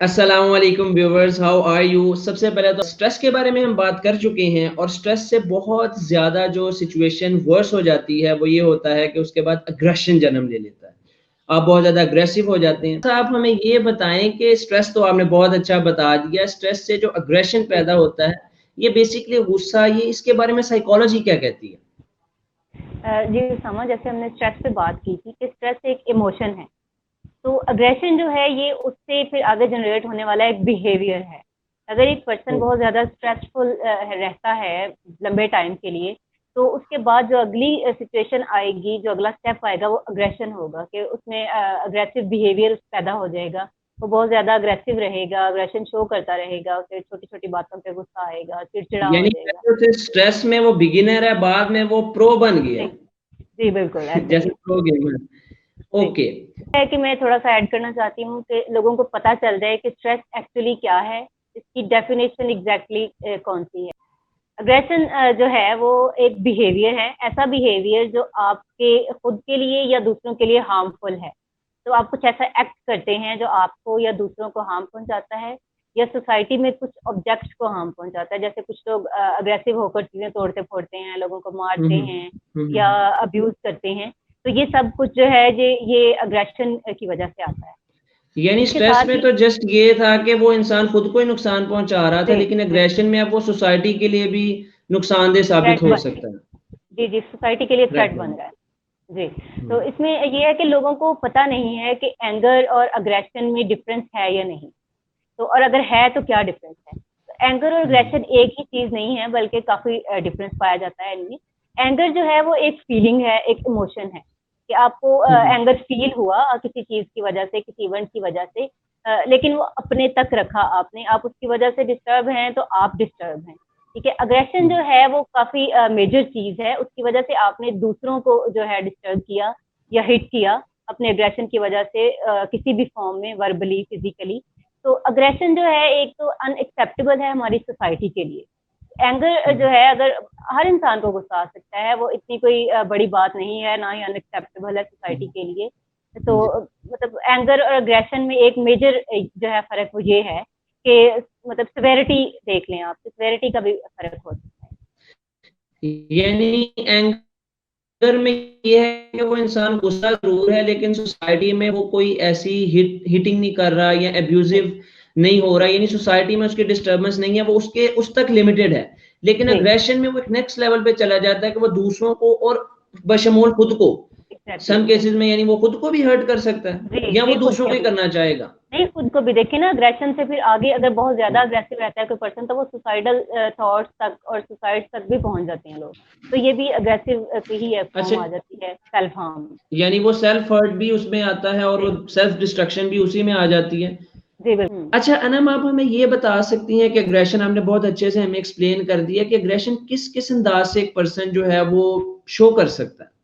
अस्सलाम वालेकुम viewers, how are you. सबसे पहले तो स्ट्रेस के बारे में हम बात कर चुके हैं और स्ट्रेस से बहुत ज़्यादा जो सिचुएशन वर्स हो जाती है वो ये होता है कि उसके बाद अग्रेशन जन्म ले लेता है। आप बहुत ज़्यादा अग्रेसिव हो जाते हैं। तो आप हमें ये बताएं कि स्ट्रेस तो आपने बहुत अच्छा बता दिया, स्ट्रेस से जो अग्रेशन जी पैदा होता है, ये बेसिकली गुस्सा, ये इसके बारे में साइकोलॉजी क्या कहती है? जी उसामा, जैसे हमने स्ट्रेस पे बात की थी कि स्ट्रेस एक इमोशन है। तो अग्रेशन जो है ये उससे फिर आगे जनरेट होने वाला एक बिहेवियर है। अगर एक पर्सन बहुत ज़्यादा स्ट्रेसफुल रहता है लंबे टाइम के लिए, तो उसके बाद जो अगली सिचुएशन आएगी, जो अगला स्टेप आएगा वो अग्रेशन होगा कि उसमें अग्रेसिव बिहेवियर पैदा हो जाएगा। वो बहुत ज़्यादा अग्रेसिव रहेगा, अग्रेशन शो करता रहेगा, उसे छोटी-छोटी बातों पे गुस्सा आएगा, चिड़चिड़ा हो यानी जाएगा। पहले से स्ट्रेस में वो बिगिनर है, बाद में वो प्रो बन गया जी, है। जी बिल्कुल ऐसे ही जैसे है। Pro gamer. जी। ओके। है कि मैं थोड़ा-सा ऐड करना चाहती हूँ कि लोगों को पता चल जाए कि स्ट्रेस एक्चुअली क्या है, इसकी डेफिनिशन एग्ज़ैक्टली कौन-सी है। अग्रेशन जो है वो एक बिहेवियर है, ऐसा बिहेवियर जो आपके खुद के लिए या दूसरों के लिए हार्मफुल है। तो आप कुछ ऐसा एक्ट करते हैं जो आपको या दूसरों को हार्म पहुँचाता है या सोसाइटी में कुछ ऑब्जेक्ट्स को हार्म पहुँचाता है। जैसे कुछ लोग अग्रेसिव होकर चीज़ें तोड़ते-फोड़ते हैं, लोगों को हुँ, मारते हुँ। हैं हुँ, या हुँ। अब्यूज़ करते हैं। तो ये सब कुछ जो है ये अग्रेशन की वजह से आता है। यानी इसके स्ट्रेस साथ में ही तो जस्ट ये था कि वो इंसान खुद को ही नुकसान पहुँचा रहा था, जी, लेकिन जी, एग्रेशन में अब वो सोसाइटी के लिए भी नुकसानदेह साबित थ्रेट हो बन सकता है। जी, जी, सोसाइटी के लिए थ्रेट थ्रेट बन बन। रहा है। जी, तो हुँ। इसमें ये है कि लोगों को पता नहीं है कि एंगर और अग्रेशन में डिफरेंस है या नहीं। तो और अगर है तो क्या डिफरेंस है? तो एंगर और हुँ। अग्रेशन एक ही चीज़ नहीं है बल्कि काफ़ी डिफरेंस पाया जाता है इनमें। एंगर जो है वो एक फीलिंग है, एक इमोशन है कि आपको हुँ, हुँ। एंगर फील हुआ किसी चीज़ की वजह से, किसी इवेंट की वजह से लेकिन वो अपने तक रखा आपने, आप उसकी वजह से डिस्टर्ब हैं तो आप डिस्टर्ब हैं। ठीक है? अग्रेशन जो हुँ। है वो काफ़ी मेजर चीज़ है, उसकी वजह से आपने दूसरों को जो है डिस्टर्ब किया या हिट किया अपने अग्रेशन की वजह से किसी भी फॉर्म में वर्बली, फिज़िकली। तो अग्रेशन जो है एक तो अनएक्सेप्टेबल है हमारी सोसाइटी के लिए। एंगर हुँ। जो है अगर हर इंसान को गुस्सा आ सकता है, वो इतनी कोई बड़ी बात नहीं है, ना ही अनएक्सेप्टेबल है सोसाइटी हुँ। के लिए। तो जी। मतलब एंगर और अग्रेशन में एक मेजर जो है फ़र्क वो ये है कि मतलब सेवेरिटी देख लें आप, सेवेरिटी का भी फ़र्क हो सकता है। यानी एंगर में ये है कि वो इंसान गुस्सा ज़रूर है, लेकिन सोसाइटी में वो कोई ऐसी हिटिंग नहीं कर रहा या जी, एब्यूसिव नहीं हो रहा, यानी सोसाइटी में उसकी डिस्टर्बेंस नहीं है, वो उसके उस तक लिमिटेड है। लेकिन जी, अग्रेशन में वो एक नेक्स्ट लेवल पे चला जाता है कि वो दूसरों को और बशमूल खुद को, एग्ज़ैक्टली, सम जी। केसेस में यानी वो खुद को भी हर्ट कर सकता है जी, या वो जी, खुद दूसरों को को ही भी। करना चाहेगा। नहीं, खुद को भी देखिए ना अग्रेशन से फिर आगे अगर बहुत ज़्यादा अग्रेसिव रहता है कोई पर्सन तो वो सुसाइडल थॉट्स तक और सुसाइड तक भी पहुँच जाते हैं लोग। तो ये भी अग्रेसिव की ही अच्छा, फॉर्म आ जाती है, सेल्फ हार्म। यानी वो सेल्फ हर्ट भी उसमें आता है और जी, वो सेल्फ डिस्ट्रक्शन भी उसी में आ जाती है। जी, बिल्कुल। अच्छा अनम, आप हमें ये बता सकती हैं कि अग्रेशन आपने बहुत अच्छे से हमें एक्सप्लेन कर दिया कि अग्रेशन किस किस अंदाज से एक पर्सन जो है वो शो कर सकता है।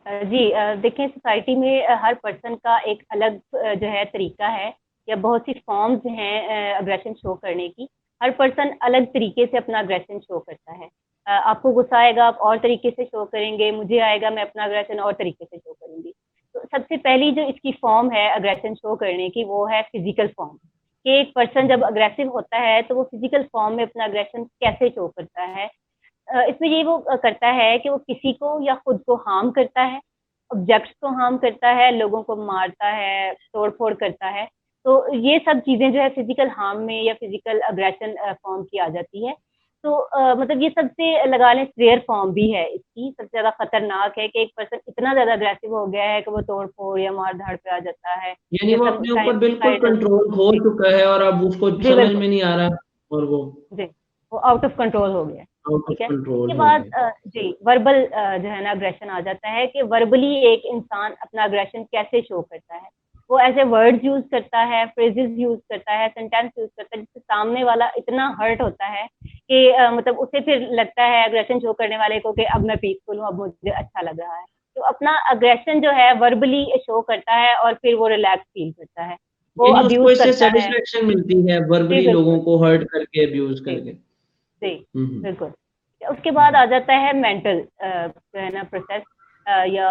जी देखिए सोसाइटी में हर पर्सन का एक अलग जो है तरीका है या बहुत सी फॉर्म्स हैं अग्रेशन शो करने की। हर पर्सन अलग तरीके से अपना अग्रेशन शो करता है। आपको गुस्सा आएगा आप और तरीके से शो करेंगे, मुझे आएगा मैं अपना अग्रेशन और तरीके से शो करूँगी। तो सबसे पहली जो इसकी फॉर्म है अग्रेशन शो करने की वो है फिज़िकल फॉर्म। कि एक पर्सन जब अग्रेसिव होता है तो वो फिज़िकल फॉर्म में अपना अग्रेशन कैसे शो करता है। इसमें ये वो करता है कि वो किसी को या खुद को हार्म करता है, ऑब्जेक्ट्स को हार्म करता है, लोगों को मारता है, तोड़-फोड़ करता है। तो ये सब चीज़ें जो है फिज़िकल हार्म में या फिज़िकल अग्रेशन फॉर्म की आ जाती है। तो मतलब ये सबसे लगा लें रेयर फॉर्म भी है इसकी, सबसे ज़्यादा खतरनाक है कि एक पर्सन इतना ज़्यादा अग्रेसिव हो गया है कि वो तोड़-फोड़ या मार-धाड़ पे आ जाता है यानी या वो सम अपने टाइम ऊपर बिल्कुल सुसाइडल कंट्रोल खो जी, चुका है और अब उसको जी समझ बिल्कुल। में नहीं आ रहा और वो जी, वो आउट ऑफ कंट्रोल हो गया है, आउट ऑफ ठीक है? कंट्रोल इसके हो बाद गया। जी, वर्बल जो है ना अग्रेशन आ जाता है कि वर्बली एक इंसान अपना अग्रेशन कैसे शो करता है। वो ऐसे वर्ड्स यूज़ करता है, फ्रेजेज़ यूज़ करता है, सेंटेंस यूज़ करता है जिससे सामने वाला इतना हर्ट होता है कि मतलब उसे फिर लगता है अग्रेशन शो करने वाले को कि अब मैं पीसफुल हूँ, अब मुझे अच्छा लग रहा है। तो अपना अग्रेशन जो है वर्बली शो करता है और फिर वो रिलैक्स फ़ील करता है। वो यानी उसको अब्यूज़ इससे करता है। सेटिस्फेक्शन मिलती है जी, वर्बली लोगों बिल्कुल। को हर्ट करके, अब्यूज जी। करके। जी, हुँ, हुँ। बिल्कुल। उसके हुँ, बाद हुँ। आ जाता है मेंटल जो है ना प्रोसेस या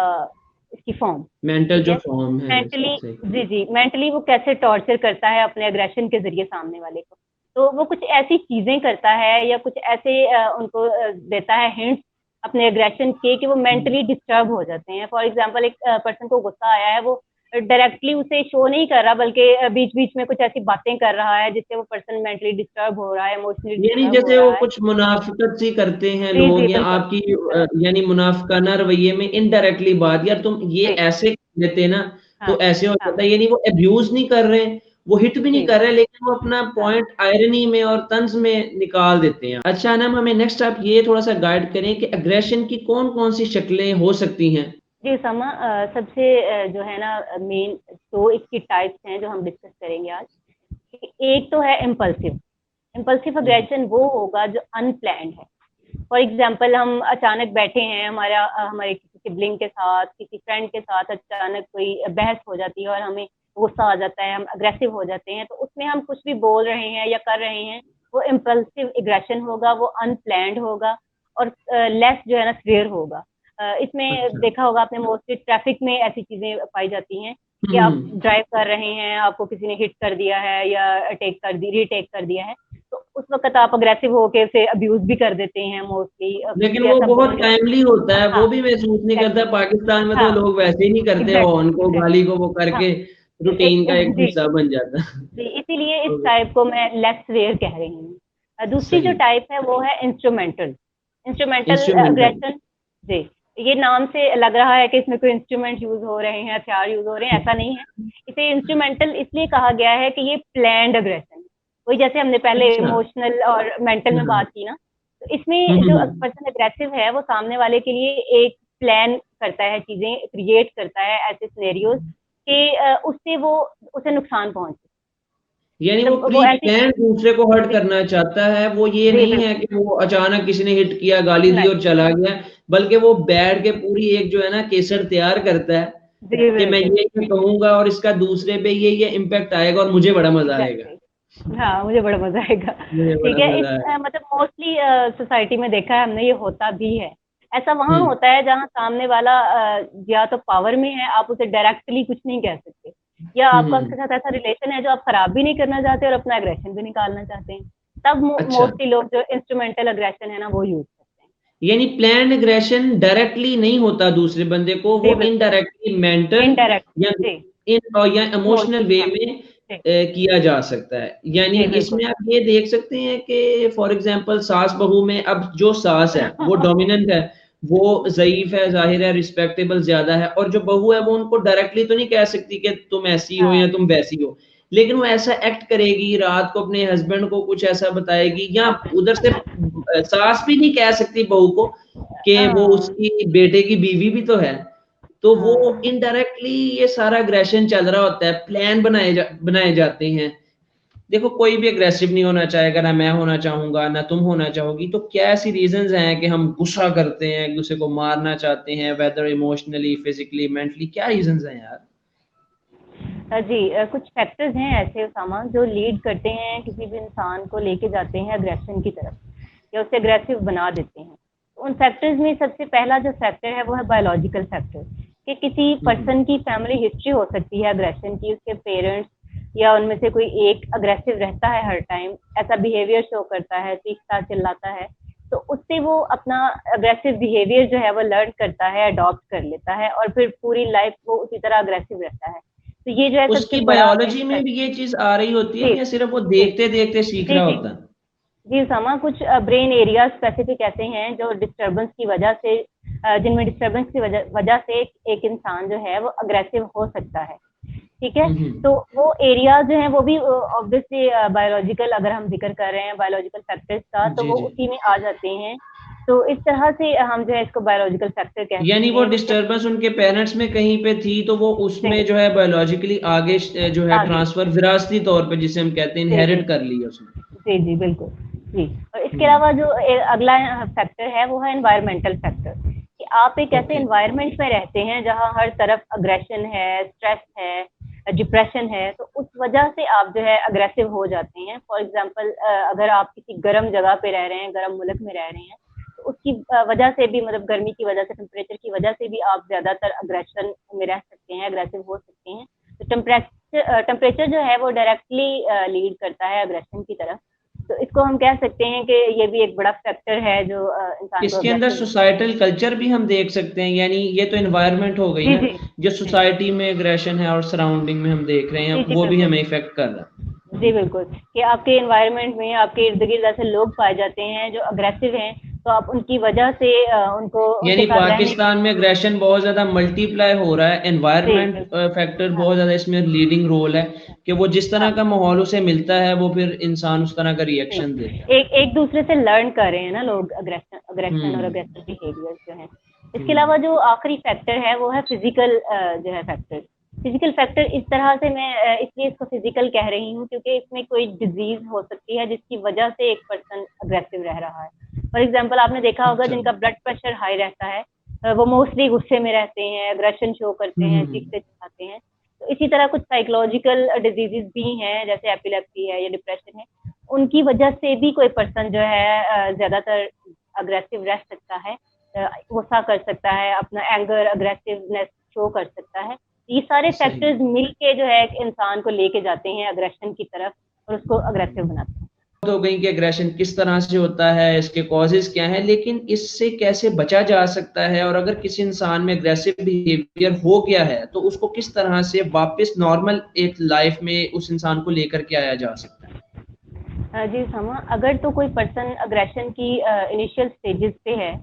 इसकी फॉर्म, मेंटल ठीक जो है। फॉर्म है मेंटली, सही। जी जी, मेंटली वो कैसे टॉर्चर करता है अपने एग्रेशन के जरिए सामने वाले को। तो वो कुछ ऐसी चीजें करता है या कुछ ऐसे उनको देता है हिंट्स अपने एग्रेशन के कि वो मेंटली डिस्टर्ब हो जाते हैं। फॉर एग्जांपल एक पर्सन को गुस्सा आया है, वो डायरेक्टली उसे शो नहीं कर रहा, बल्कि बीच-बीच में कुछ ऐसी बातें कर रहा है जिससे वो पर्सन मेंटली डिस्टर्ब हो रहा है, इमोशनली यानी डिस्टर्ब हो जैसे वो रहा है। कुछ मुनाफ़िकत सी करते हैं जी, जी, लोग या बिल्कुल। आपकी यानी मुनाफ़िकाना रवैये में इनडायरेक्टली बात, यार तुम ये जी, ऐसे कर देते ना हाँ, तो ऐसे हो हाँ, जाता है, यानी वो अब्यूज़ नहीं कर रहे, वो हिट भी नहीं जी, कर रहे, लेकिन वो अपना हाँ। पॉइंट आयरनी में और तंज़ में निकाल देते हैं। अच्छा अनम, हमें नेक्स्ट आप ये थोड़ा-सा गाइड करें कि एग्रेशन की कौन-कौन सी शक्लें हो सकती हैं? जी, समा सबसे जो है ना मेन 2 इसकी टाइप्स हैं जो हम डिस्कस करेंगे आज। एक तो है इम्पल्सिव। इम्पल्सिव हुँ, अग्रेशन वो होगा जो अनप्लैन्ड है। फॉर एग्जाम्पल हम अचानक बैठे हैं, हमारे किसी सिबलिंग के साथ, किसी फ्रेंड के साथ अचानक कोई बहस हो जाती है और हमें गुस्सा आ जाता है, हम अग्रेसिव हो जाते हैं, तो उसमें हम कुछ भी बोल रहे हैं या कर रहे हैं, वो इम्पल्सिव एग्रेशन होगा, वो अनप्लैन्ड होगा और लेस जो है ना सीवियर होगा। इसमें अच्छा। देखा होगा आपने, मोस्टली ट्रैफिक में ऐसी चीज़ें पाई जाती हैं कि हुँ, आप हुँ। ड्राइव कर रहे हैं, आपको किसी ने हिट कर दिया है या रीटेक कर दिया है, तो उस वक़्त आप अग्रेसिव होके उसे अब्यूज़ भी कर देते हैं मोस्टली, कुछ लेकिन भी वो ऐसा बहुत बोल जाते टाइमली होता है, हैं। वो हाँ, भी महसूस नहीं करता। एग्ज़ैक्टली। पाकिस्तान में तो हाँ, लोग वैसे ही नहीं करते, हॉर्न एग्ज़ैक्टली, को, गाली एग्ज़ैक्टली। को वो हाँ, करके रूटीन का एक जी, हिस्सा बन जाता है। जी, इसीलिए इस तो टाइप को मैं लेस सेवियर कह रही हूँ। दूसरी जो सही, टाइप है वो है इंस्ट्रूमेंटल। Instrumental instrumental. अग्रेशन, जी, ये नाम से लग रहा है कि इसमें कोई इंस्ट्रूमेंट यूज़ हो रहे हैं, हथियार यूज़ हो रहे हैं, ऐसा नहीं है। इसे इंस्ट्रूमेंटल इसलिए कहा गया है कि ये प्लैन्ड अग्रेशन, वही जैसे हमने पहले अच्छा, इमोशनल और मेंटल में हाँ। बात की ना, तो हुँ, इसमें हुँ, जो हुँ। पर्सन अग्रेसिव है वो सामने वाले के लिए एक प्लान करता है, चीज़ें क्रिएट करता है ऐसे सिनेरियोज़ कि उससे वो उसे नुकसान पहुँचे। यानी वो मतलब वो प्री ऐसी प्लान दूसरे को हर्ट जी, करना चाहता है, वो ये जी, नहीं है बिल्कुल। कि वो अचानक किसी ने हिट किया, गाली दी नहीं, और चला गया, बल्कि वो बैठ के पूरी एक जो है ना केसर तैयार करता है जी, कि मैं बिल्कुल। ये कहूँगा और इसका दूसरे पे ये इम्पैक्ट आएगा और मुझे बड़ा मज़ा आएगा। एग्ज़ैक्टली। हाँ, मुझे बड़ा मज़ा आएगा। मुझे ठीक बड़ा है, मज़ा आएगा। मतलब मोस्टली सोसाइटी में देखा है हमने, ये होता भी है। ऐसा वहाँ हुँ, होता है जहाँ सामने वाला या तो पावर में है, आप उसे डायरेक्टली कुछ नहीं कह सकते, या हुँ, आपका उसके हुँ। साथ ऐसा रिलेशन है जो आप खराब भी नहीं करना चाहते और अपना एग्रेशन भी निकालना चाहते हैं। तब अच्छा। मोस्टली लोग जो इंस्ट्रूमेंटल एग्रेशन है ना, वो यूज़ करते हैं। यानी प्लान्ड एग्रेशन डायरेक्टली नहीं होता दूसरे बंदे को, जी, वो बिल्कुल। इनडायरेक्टली मेंटल इनडायरेक्ट, या जी, या इमोशनल इमोशनल, वे हाँ, में जी, किया जा सकता है। यानी जी, बिल्कुल। इसमें आप ये देख सकते हैं कि फॉर एग्ज़ाम्पल सास-बहू में अब जो सास है, वो डोमिनेंट है, वो ज़ईफ़ है, ज़ाहिर है रिस्पेक्टेबल ज़्यादा है, और जो बहू है वो उनको डायरेक्टली तो नहीं कह सकती कि तुम ऐसी हो हाँ, या तुम वैसी हो। लेकिन वो ऐसा एक्ट करेगी, रात को अपने हस्बैंड को कुछ ऐसा बताएगी, या उधर से सास भी नहीं कह सकती बहू को कि वो हाँ, उसकी बेटे की बीवी भी तो है। तो वो हाँ। इनडायरेक्टली ये सारा एग्रेशन चल रहा होता है, प्लान बनाए जाते हैं। देखो कोई भी अग्रेसिव नहीं होना चाहेगा, ना मैं होना चाहूँगा, ना तुम होना चाहोगी, तो क्या ऐसी रीज़न्स हैं कि हम गुस्सा करते हैं, एक-दूसरे को मारना चाहते हैं, वेदर इमोशनली, फिज़िकली, मेंटली, क्या रीज़न्स हैं यार? जी, कुछ फैक्टर्स हैं ऐसे उसामा जो लीड करते हैं, किसी भी इंसान को लेके जाते हैं अग्रेशन की तरफ या उसे अग्रेसिव बना देते हैं। तो उन फैक्टर्स में सबसे पहला जो फैक्टर है वो है बायोलॉजिकल फैक्टर, कि किसी हुँ, हुँ। पर्सन की फैमिली हिस्ट्री हो सकती है अग्रेशन की, उसके पेरेंट्स या उनमें से कोई एक अग्रेसिव रहता है हर टाइम, ऐसा बिहेवियर शो करता है, चीखता चिल्लाता है, तो उससे वो अपना अग्रेसिव बिहेवियर जो है वो लर्न करता है, अडॉप्ट कर लेता है और फिर पूरी लाइफ वो उसी तरह अग्रेसिव रहता है। तो ये जो है सबसे उसकी बड़ा बायोलॉजी में एक भी ये चीज़ आ रही होती है जी, या सिर्फ़ वो जी, देखते-देखते सीख जी, रहा जी। होता है? जी, उसामा, कुछ ब्रेन एरिया स्पेसिफिक ऐसे हैं जो डिस्टर्बेंस की वजह से जिनमें डिस्टर्बेंस की वजह वजह से एक इंसान जो है वो अग्रेसिव हो सकता है, ठीक है? हुँ, हुँ। तो वो एरिया जो हैं वो भी ऑब्वियसली बायोलॉजिकल, अगर हम ज़िक्र कर रहे हैं बायोलॉजिकल फैक्टर्स का, तो जी, वो जी। उसी में आ जाते हैं। तो इस तरह से हम जो है इसको बायोलॉजिकल फैक्टर कह यानी सकते वो हैं, वो जब डिस्टर्बेंस उनके पेरेंट्स में कहीं पे थी, तो वो उसमें जी, जो है बायोलॉजिकली आगे जो है आगे ट्रांसफ़र विरासती तौर पे जिसे हम कहते हैं जी, जी। इनहेरिट कर लिया उसने। जी, जी, बिल्कुल। जी, और इसके हुँ, अलावा जो अगला फैक्टर है वो है एनवायरमेंटल फैक्टर, कि आप एक ऐसे ओके। एनवायरनमेंट में रहते हैं जहाँ हर तरफ अग्रेशन है, स्ट्रेस है, डिप्रेशन है, तो उस वजह से आप जो है अग्रेसिव हो जाते हैं। फॉर एग्ज़ाम्पल अगर आप किसी गर्म जगह पे रह रहे हैं, गर्म मुल्क में रह रहे हैं, तो तो उसकी वजह से भी, मतलब गर्मी की वजह से, टेम्परेचर की वजह से भी आप ज्यादातर अग्रेशन में रह सकते हैं, अग्रेसिव हो सकते हैं। तो टेम्परेचर जो है वो डायरेक्टली लीड करता है अग्रेशन की तरफ। तो इसको हम कह सकते हैं कि ये भी एक बड़ा फैक्टर है जो इंसान को इसके अंदर अग्रेसिव। सोसाइटल कल्चर भी हम देख सकते हैं, यानी ये तो एनवायरनमेंट हो गई जी ना, जी जो जी सोसाइटी में एग्रेशन है और सराउंडिंग में हम देख रहे जी हैं जी वो भी बिल्कुल। हमें इफेक्ट कर रहा है। जी बिल्कुल, कि आपके एनवायरनमेंट में आपके इर्द गिर्द ऐसे लोग पाए जाते हैं जो अग्रेसिव हैं, तो आप उनकी वजह से उनको, उनके यानी साथ रहने पाकिस्तान में एग्रेशन बहुत ज्यादा मल्टीप्लाई हो रहा है, जी एनवायरनमेंट बिल्कुल। फैक्टर हाँ बहुत ज्यादा इसमें लीडिंग रोल है, कि वो जिस तरह हाँ का माहौल उसे मिलता है वो फिर इंसान उस तरह का जी। रिएक्शन देता है। एक एक दूसरे से लर्न कर रहे हैं ना लोग, अग्रेशन अग्रेशन और हम्म। अग्रेसिव बिहेवियर जो है। इसके हम्म। अलावा जो आखिरी फैक्टर है वो है फिजिकल जो है फैक्टर। फिजिकल फैक्टर इस तरह से मैं इसलिए इसको फिजिकल कह रही हूँ क्योंकि इसमें कोई डिजीज हो सकती है जिसकी वजह से एक पर्सन अग्रेसिव रह रहा है। फॉर एग्जाम्पल आपने देखा होगा अच्छा। जिनका ब्लड प्रेशर हाई रहता है, वो मोस्टली गुस्से में रहते हैं, अग्रेशन शो करते हैं, हम्म। चीखते चिल्लाते हैं। तो इसी तरह कुछ साइकोलॉजिकल डिजीजेस भी हैं, जैसे एपिलेप्सी है या डिप्रेशन है, उनकी वजह से भी कोई पर्सन जो है ज्यादातर अग्रेसिव रह सकता है, गुस्सा कर सकता है, अपना एंगर अग्रेसिवनेस शो कर सकता है। ये सारे सही। फैक्टर्स मिलके जो है एक इंसान को लेके जाते हैं अग्रेशन की तरफ और उसको अग्रेसिव बनाते हैं। हो गई कि एग्रेशन किस तरह से होता है, इसके कॉजेज क्या हैं, लेकिन इससे कैसे बचा जा सकता है, और अगर किसी इंसान में एग्रेसिव बिहेवियर हो गया है तो उसको किस तरह से वापस नॉर्मल एक लाइफ में उस इंसान को लेकर के आया जा सकता है। जी समा, अगर तो कोई पर्सन अग्रेशन की इनिशियल स्टेजेस पे है,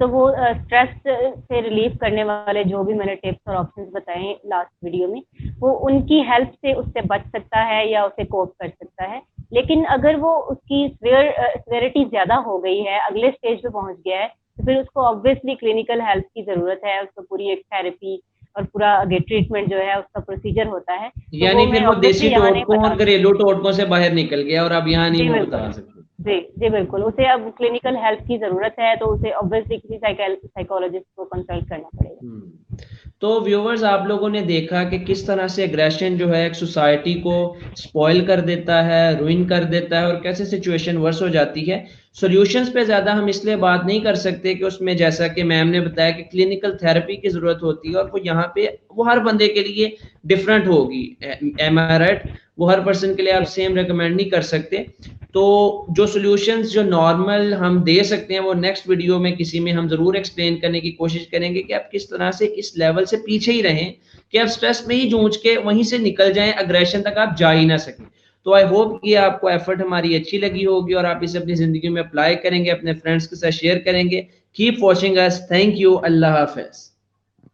तो वो स्ट्रेस से रिलीफ करने वाले जो भी मैंने टिप्स और ऑप्शंस बताए लास्ट वीडियो में, वो उनकी हेल्प से उससे बच सकता है या उसे कोप कर सकता है। लेकिन अगर वो उसकी सिवियरिटी ज़्यादा हो गई है, अगले स्टेज पे पहुंच गया है, तो फिर उसको ऑब्वियसली क्लिनिकल हेल्प की ज़रूरत है। उसको पूरी एक थेरेपी और पूरा आगे ट्रीटमेंट जो है उसका प्रोसीजर होता है। तो वो यानी फिर मैं वो देसी ऑब्वियसली यहाँ नहीं टोटकों बता और घरेलू टोटकों से बाहर निकल गया और अब यहाँ नहीं जी वो बिल्कुल। बता सकते। जी, जी बिल्कुल, उसे अब क्लिनिकल हेल्प की ज़रूरत है, तो उसे ऑब्वियसली किसी साइकोलॉजिस्ट को कंसल्ट करना पड़ेगा। तो व्यूवर्स, आप लोगों ने देखा कि किस तरह से एग्रेशन जो है एक सोसाइटी को स्पॉइल कर देता है, रुइन कर देता है, और कैसे सिचुएशन वर्स हो जाती है। सॉल्यूशंस पे ज़्यादा हम इसलिए बात नहीं कर सकते कि उसमें जैसा कि मैम ने बताया कि क्लिनिकल थेरेपी की ज़रूरत होती है, और वो यहाँ पे वो हर बंदे के लिए डिफरेंट होगी। एम आई राइट? वो हर पर्सन के लिए आप जी, सेम रिकमेंड नहीं कर सकते। तो जो सॉल्यूशंस जो नॉर्मल हम दे सकते हैं वो नेक्स्ट वीडियो में किसी में हम जरूर एक्सप्लेन करने की कोशिश करेंगे कि आप किस तरह से इस लेवल से पीछे ही रहें, कि आप स्ट्रेस में ही जूझ के वहीं से निकल जाएं, अग्रेशन तक आप जा ही ना सकें। तो आई होप कि आपको एफर्ट हमारी अच्छी लगी होगी और आप इसे अपनी जिंदगी में अप्लाई करेंगे, अपने फ्रेंड्स के साथ शेयर करेंगे। Keep watching us. Thank you. Allah Hafiz.